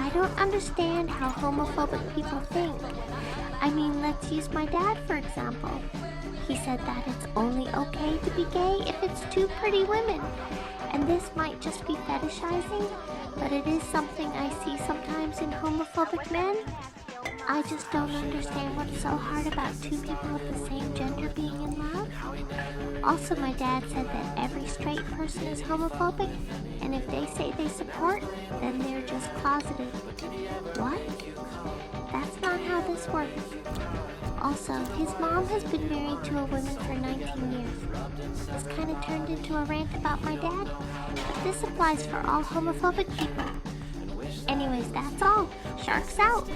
I don't understand how homophobic people think. I mean, let's use my dad for example. He said that it's only okay to be gay if it's two pretty women. And this might just be fetishizing, but it is something I see sometimes in homophobic men. I just don't understand what's so hard about two people of the same gender being in love. Also, my dad said that every straight person is homophobic, and if they say they support, then they're just closeted. What? That's not how this works. Also, his mom has been married to a woman for 19 years. This kind of turned into a rant about my dad, but this applies for all homophobic people. Anyways, that's all. Sharks out!